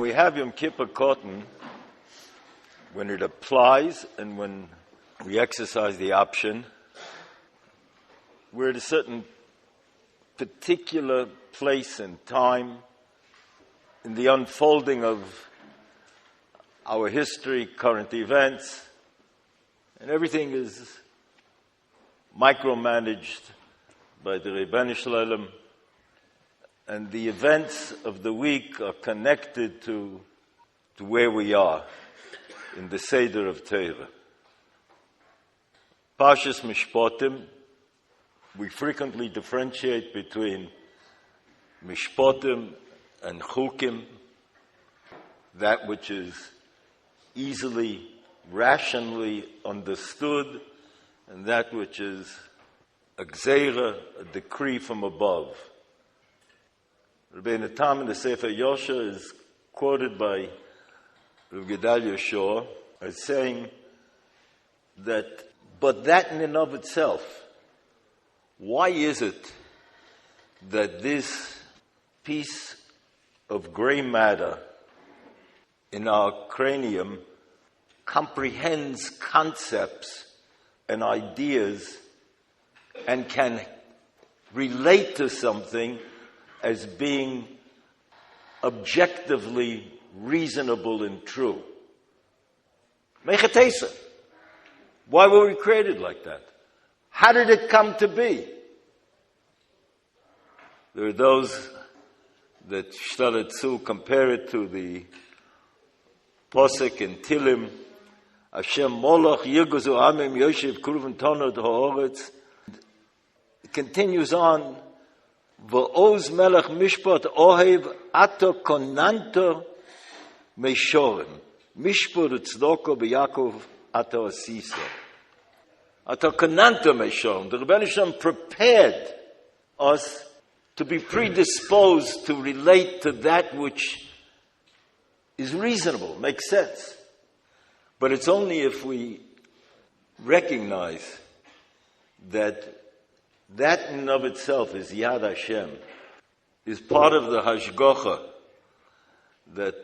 we have Yom Kippur cotton, when it applies and when we exercise the option, we're at a certain particular place and time in the unfolding of our history, current events, and everything is micromanaged by the Rebbeinu Shalom, and the events of the week are connected to where we are in the Seder of Torah. Parshas Mishpatim, we frequently differentiate between Mishpatim and Chukim, that which is easily, rationally understood, and that which is a gzeira, a decree from above. Rabbeinu Tam in the Sefer Yosha is quoted by Rav Gedalia Shor as saying that, but that in and of itself, why is it that this piece of gray matter in our cranium comprehends concepts and ideas and can relate to something as being objectively reasonable and true? Mechatesa. Why were we created like that? How did it come to be? There are those that shtaretzu compare it to the posek in Tilim, Hashem Molach Yirguzu Amim Yoshev Kuruvan Tonod Ha'oretz. It continues on, V'oz Melech Mishpat Ohev Ato Konanto Meishorim Mishpur Tzedoko B'Yakov Ato Asisa. Ato Konanto Meishorim. The Rebbeinu Shalom prepared us to be predisposed to relate to that which is reasonable, makes sense. But it's only if we recognize that that in and of itself is Yad Hashem, is part of the Hashgacha that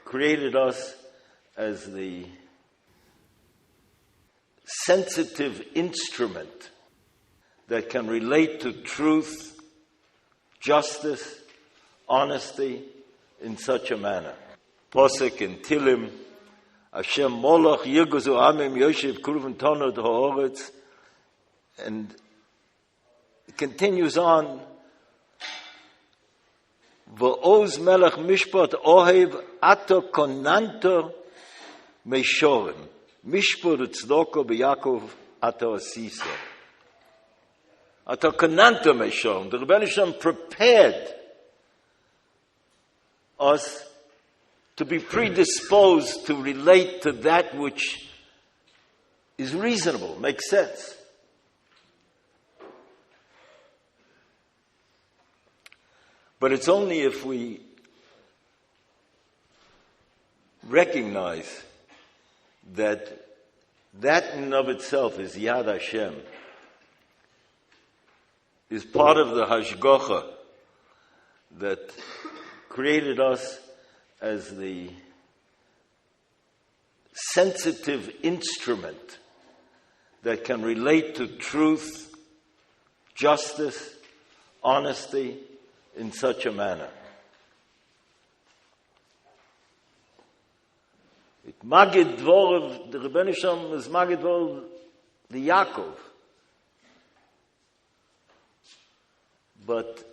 created us as the sensitive instrument that can relate to truth, justice, honesty in such a manner. Posek in Tilim, Hashem Molach Yirguzu Amim Yoshev Kuruvan Tonod Ha'oretz, and it continues on, V'oz Melech Mishpat Ohev Ato Konanto Meishorim Mishpur Tzedoko B'Yakov Ato Asisa. Ato Konanto Meishorim. The Rebbeinu Shalom prepared us to be predisposed to relate to that which is reasonable, makes sense. But it's only if we recognize that that in and of itself is Yad Hashem, is part of the Hashgacha that created us as the sensitive instrument that can relate to truth, justice, honesty in such a manner. It Magid Dvorov, the Rebbeinu Shalom is Magid Dvorov, the Yaakov. But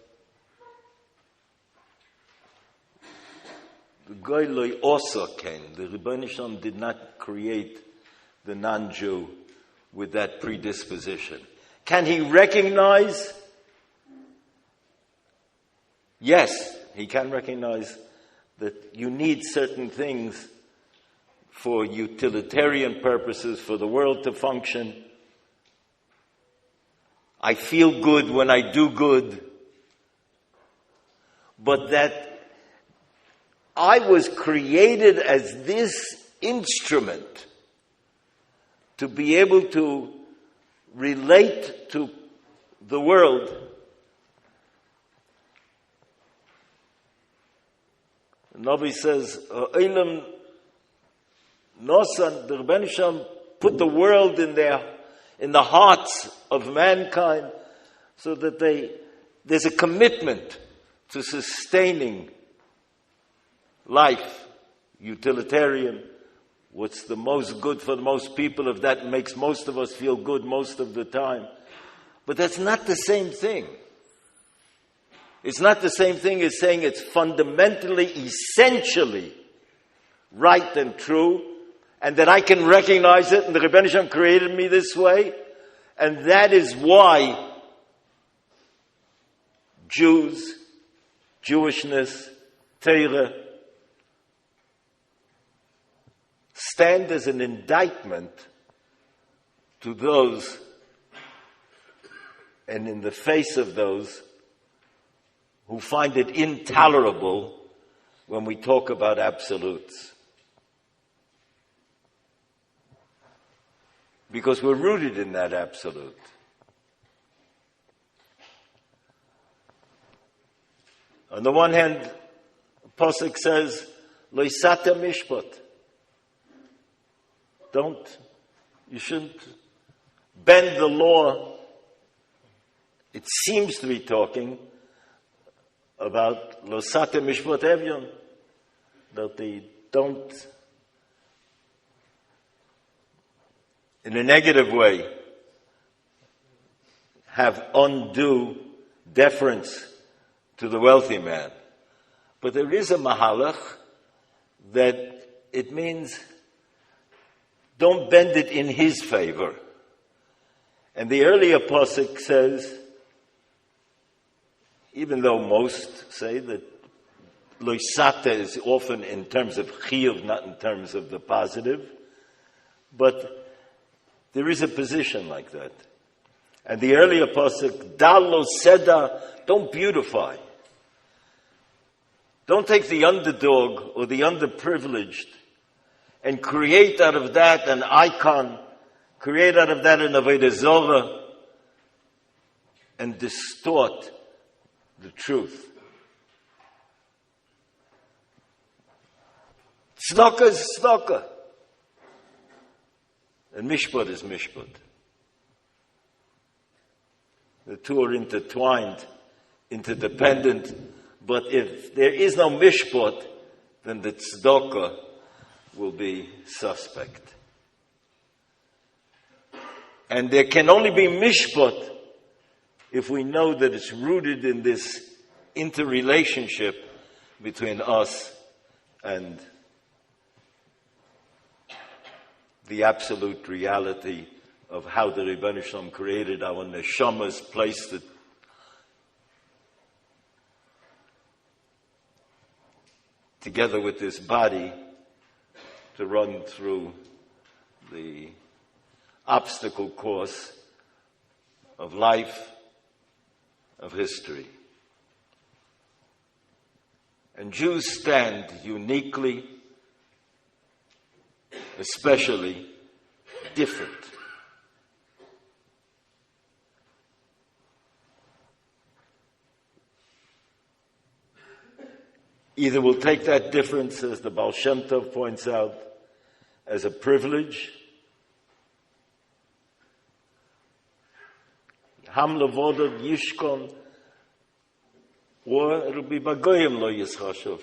the Goyloi also came. The Rebbeinu Shalom did not create the non-Jew with that predisposition. Can he recognize? Yes, he can recognize that you need certain things for utilitarian purposes, for the world to function. I feel good when I do good. But that I was created as this instrument to be able to relate to the world. The Navi says, Olam Nosan, the Rebbeinu Shalom put the world in the hearts of mankind so that there's a commitment to sustaining life, utilitarian, what's the most good for the most people, if that makes most of us feel good most of the time. But that's not the same thing. It's not the same thing as saying it's fundamentally, essentially right and true, and that I can recognize it, and the Rebbeinu Shalom created me this way, and that is why Jews, Jewishness, Torah, stand as an indictment to those, and in the face of those who find it intolerable when we talk about absolutes. Because we're rooted in that absolute. On the one hand, Pasuk says, Lo yisata mishpat. You shouldn't bend the law. It seems to be talking about Lo yisata mishpat evyon, that they don't, in a negative way, have undue deference to the wealthy man. But there is a mahalach that it means don't bend it in his favor. And the earlier pasuk says, even though most say that lo yisata is often in terms of chiyuv, not in terms of the positive, but there is a position like that. And the earlier pasuk, dal lo seda, don't beautify. Don't take the underdog or the underprivileged and create out of that an icon, create out of that an avodah zorah, and distort the truth. Tzedakah is tzedakah, and mishpat is mishpat. The two are intertwined, interdependent. But if there is no mishpat, then the tzedakah will be suspect. And there can only be mishpat if we know that it's rooted in this interrelationship between us and the absolute reality of how the Rebbeinu Shalom created our neshamas, placed it together with this body to run through the obstacle course of life, of history. And Jews stand uniquely, especially different. Either we'll take that difference, as the Baal Shem Tov points out, as a privilege, Ham levodav yishkon, or it'll be bagoyim lo yischashuv.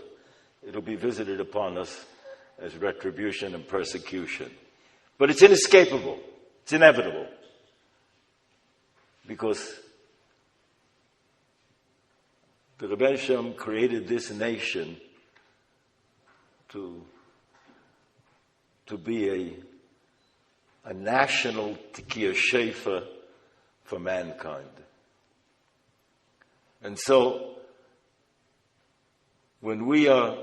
It'll be visited upon us as retribution and persecution. But it's inescapable. It's inevitable. Because the Rebbeinu Shalom created this nation to be a national tikiyah shefa for mankind. And so, when we are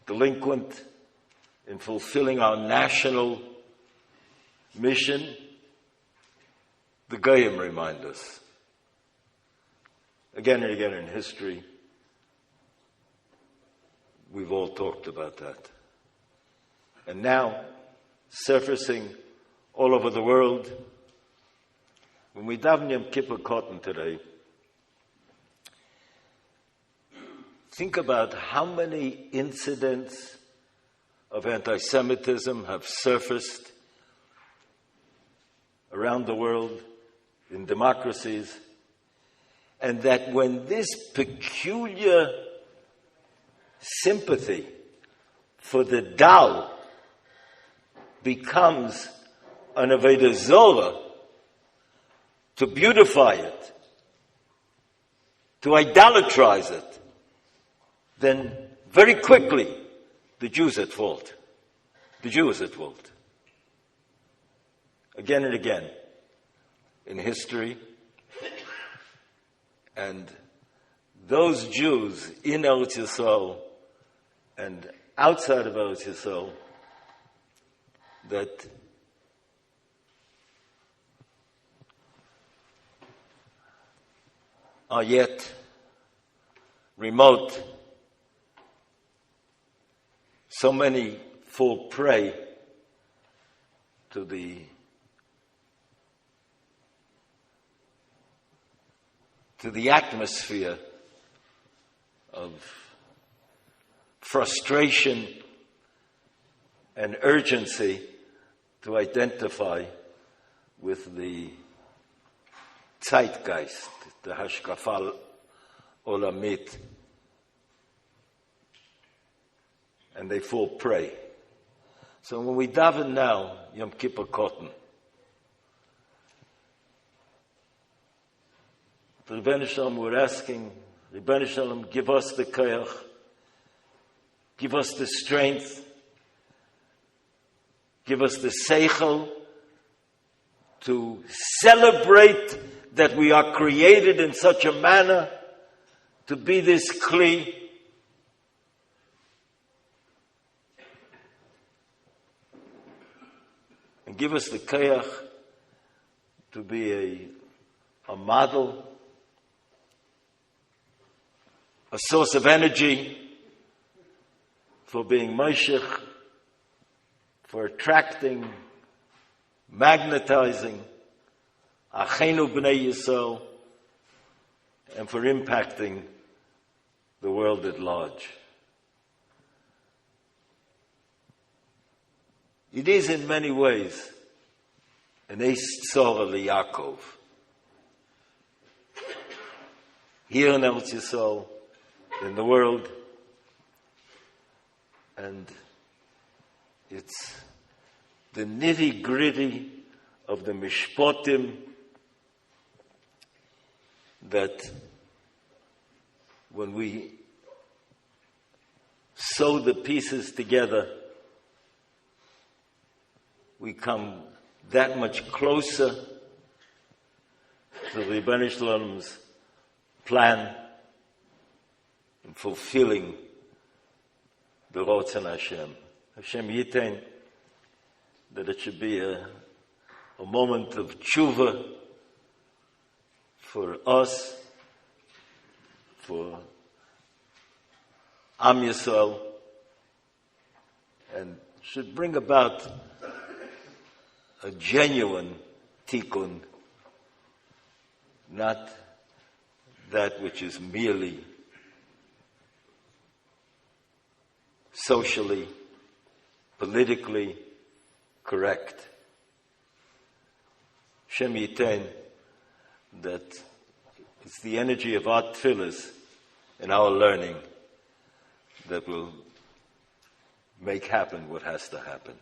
delinquent in fulfilling our national mission, the Goyim remind us. Again and again in history, we've all talked about that. And now, surfacing all over the world, when we daven Yom Kippur Cotton today, think about how many incidents of anti-Semitism have surfaced around the world in democracies, and that when this peculiar sympathy for the Dal becomes an Avodah Zorah, to beautify it, to idolatrize it, then very quickly the Jew's at fault. The Jew is at fault. Again and again in history. And those Jews in Eretz Yisrael and outside of Eretz Yisrael that are yet remote, so many fall prey to the atmosphere of frustration and urgency to identify with the zeitgeist, the hashkafal olamit, and they fall prey. So when we daven now, Yom Kippur Cotton, the Rebbeinu Shalom, we're asking, Rebbeinu Shalom, give us the koyach, give us the strength, give us the seichel to celebrate that we are created in such a manner to be this kli. And give us the koyach to be a model, a source of energy for being moshech, for attracting, magnetizing Achenu B'nai Yisrael, and for impacting the world at large. It is in many ways an Eis Tzora LeYaakov. Here in Eretz Yisrael, in the world, and it's the nitty-gritty of the mishpotim that when we sew the pieces together, we come that much closer to the Rebbeinu Shalom's plan in fulfilling the Ratzon Hashem. Hashem Yitein, that it should be a moment of tshuva for us, for Am Yisrael, and should bring about a genuine tikkun, not that which is merely socially, politically correct. Shem Yitein, that it's the energy of our tefillas and our learning that will make happen what has to happen.